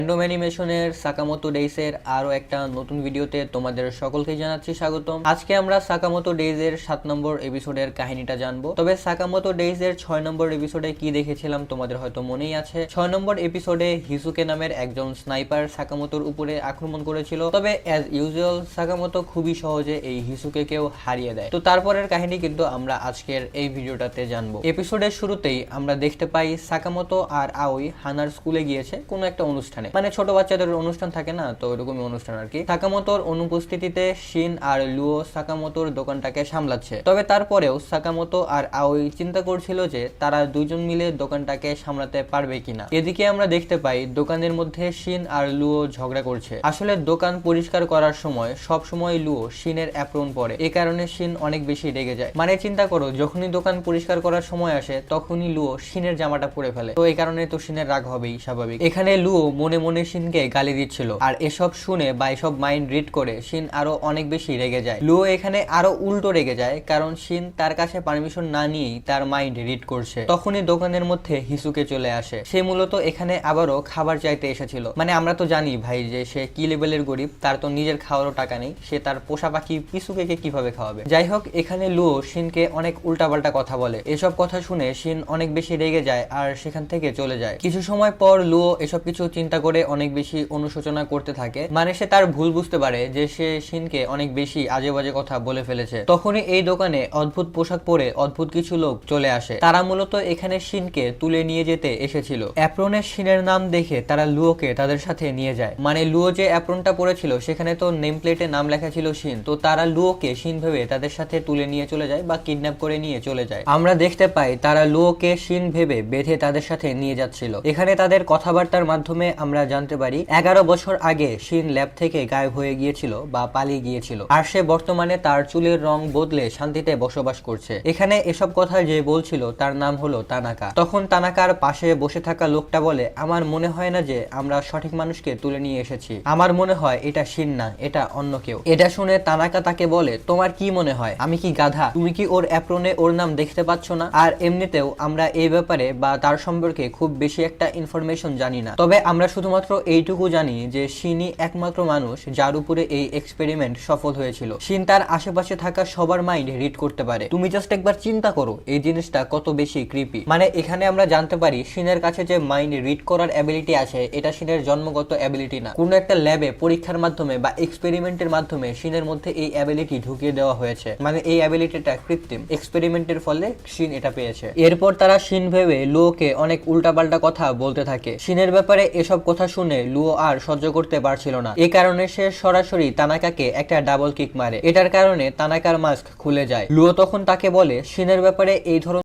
Random অ্যানিমেশনের Sakamoto ডেইসের আরো একটা নতুন ভিডিওতে তোমাদের সকলকে জানাচ্ছি স্বাগতম। আজকে আমরা সাকামোতো ডেইজের 7 নম্বর এপিসোডের কাহিনীটা জানবো। তবে সাকামোতো ডেইজের 6 নম্বর এপিসোডে কি দেখেছিলাম তোমাদের হয়তো মনেই আছে। 6 নম্বর এপিসোডে হিসুকে নামের একজন স্নাইপার সাকামোতোর উপরে আক্রমণ করেছিল। তবে অ্যাজ ইউজুয়াল সাকামোতো খুবই সহজে এই হিসুকেকেও হারিয়ে দেয়। তো তারপরের কাহিনী কিন্তু আমরা আজকের এই ভিডিওটাতে জানবো। এপিসোডের শুরুতেই আমরা দেখতে পাই সাকামোতো আর আওই হানার স্কুলে গিয়েছে কোনো একটা অনুষ্ঠানে, মানে ছোট বাচ্চাদের অনুষ্ঠান থাকে না, তো এরকমই অনুষ্ঠান আর কি। সাকামোতোর অনুপস্থিতিতে শিন আর লুও সাকামোতোর দোকানটাকে সামলাচ্ছে। তবে তারপরেও সাকামোতো আর আওই চিন্তা করছিল যে তারা দুজন মিলে দোকানটাকে সামলাতে পারবে কিনা। এদিকে আমরা দেখতে পাই দোকানের মধ্যে শিন আর লুও ঝগড়া করছে। আসলে দোকান পরিষ্কার করার সময় সব সময় লুও শিনের অ্যাপ্রন পরে, এই কারণে শিন অনেক বেশি রেগে যায়। মানে চিন্তা করো, যখনই দোকান পরিষ্কার করার সময় আসে তখনই লুও শিনের জামাটা পরে ফেলে, তো এই কারণে তো শিনের রাগ হবেই স্বাভাবিক। এখানে লুও মনে মনে শিনকে গালি দিচ্ছিল, আর এসব শুনে বা এসব মাইন্ড রিড করে শিন আরো অনেক বেশি রেগে যায়। লুও এখানে আরো উল্টো রেগে যায়, কারণ শিন তার কাছে পারমিশন না নিয়েই তার মাইন্ড রিড করছে। তখনই দোকানের মধ্যে হিসুকে চলে আসে। সে মূলত এখানে আবারও খাবার চাইতে এসেছিল। মানে আমরা তো জানি ভাই যে সে কি লেভেলের গরিব, তার তো নিজের খাওয়ারও টাকা নেই, সে তার পোষা পাখি হিসুকে কিভাবে খাওয়াবে। যাই হোক, এখানে লুও শিনকে অনেক উল্টাপাল্টা কথা বলে। এসব কথা শুনে শিন অনেক বেশি রেগে যায় আর সেখান থেকে চলে যায়। কিছু সময় পর লুও এসব কিছু চিন্তা করে অনেক বেশি অনুশোচনা করতে থাকে। মানে সে তার ভুল বুঝতে পারে যে সে শিনকে অনেক বেশি আজে বাজে কথা বলে ফেলেছে। তখনই এই দোকানে অদ্ভুত পোশাক পরে অদ্ভুত কিছু লোক চলে আসে। তারা মূলত এখানে শিনকে তুলে নিয়ে যেতে এসেছিল। অ্যাপ্রনে শিনের নাম দেখে তারা লুওকে তাদের সাথে নিয়ে যায়। মানে লুও যে অ্যাপ্রনটা পরেছিল সেখানে তো নেম প্লেটে নাম লেখা ছিল শিন, তো তারা লুওকে শিন ভেবে তাদের সাথে তুলে নিয়ে চলে যায় বা কিডন্যাপ করে নিয়ে চলে যায়। আমরা দেখতে পাই তারা লুওকে শিন ভেবে বেঁধে তাদের সাথে নিয়ে যাচ্ছিল। এখানে তাদের কথাবার্তার মাধ্যমে আমরা জানতে পারি 11 বছর আগে শিন ল্যাব থেকে গায়েব হয়ে গিয়েছিল বা পালিয়ে গিয়েছিল, আর সে বর্তমানে তার চুলের রং বদলে শান্তিতে বসবাস করছে। এখানে এসব কথা যে বলছিল তার নাম হলো তানাকা। তখন তানাকার পাশে বসে থাকা লোকটা বলে, আমার মনে হয় না যে আমরা সঠিক মানুষকে তুলে নিয়ে এসেছি, আমার মনে হয় এটা শিন না, এটা অন্য কেউ। এটা শুনে তানাকা তাকে বলে, তোমার কি মনে হয় আমি কি গাধা? তুমি কি ওর অ্যাপ্রনে ওর নাম দেখতে পাচ্ছ না? আর এমনিতেও আমরা এই ব্যাপারে বা তার সম্পর্কে খুব বেশি একটা ইনফরমেশন জানি না। তবে আমরা শুধুমাত্র এইটুকু জানি যে শিনই একমাত্র মানুষ যার উপরে এই এক্সপেরিমেন্ট সফল হয়েছিল। শিন তার আশেপাশে থাকা সবার মাইন্ড রিড করতে পারে। তুমি জাস্ট একবার চিন্তা করো এই জিনিসটা কত বেশি ক্রিপি। মানে এখানে আমরা জানতে পারি শিনের কাছে যে মাইন্ড রিড করার অ্যাবিলিটি আছে এটা শিনের জন্মগত অ্যাবিলিটি না, কোনো একটা ল্যাবে পরীক্ষার মাধ্যমে বা এক্সপেরিমেন্টের মাধ্যমে শিনের মধ্যে এই অ্যাবিলিটি ঢুকিয়ে দেওয়া হয়েছে। মানে এই অ্যাবিলিটিটা কৃত্রিম, এক্সপেরিমেন্টের ফলে শিন এটা পেয়েছে। এরপর তারা শিন ভেবে লুওকে অনেক উল্টাপাল্টা কথা বলতে থাকে। শিনের ব্যাপারে এসব কথা শুনে লুও আর সহ্য করতে পারছিল না। এই কারণে সে সরাসরি তানাকাকে একটা ডাবল কিক মারে। এটার কারণে তানাকার মাস্ক খুলে যায়। লুও তখন তাকে বলে, শিনের ব্যাপারে এই ধরনের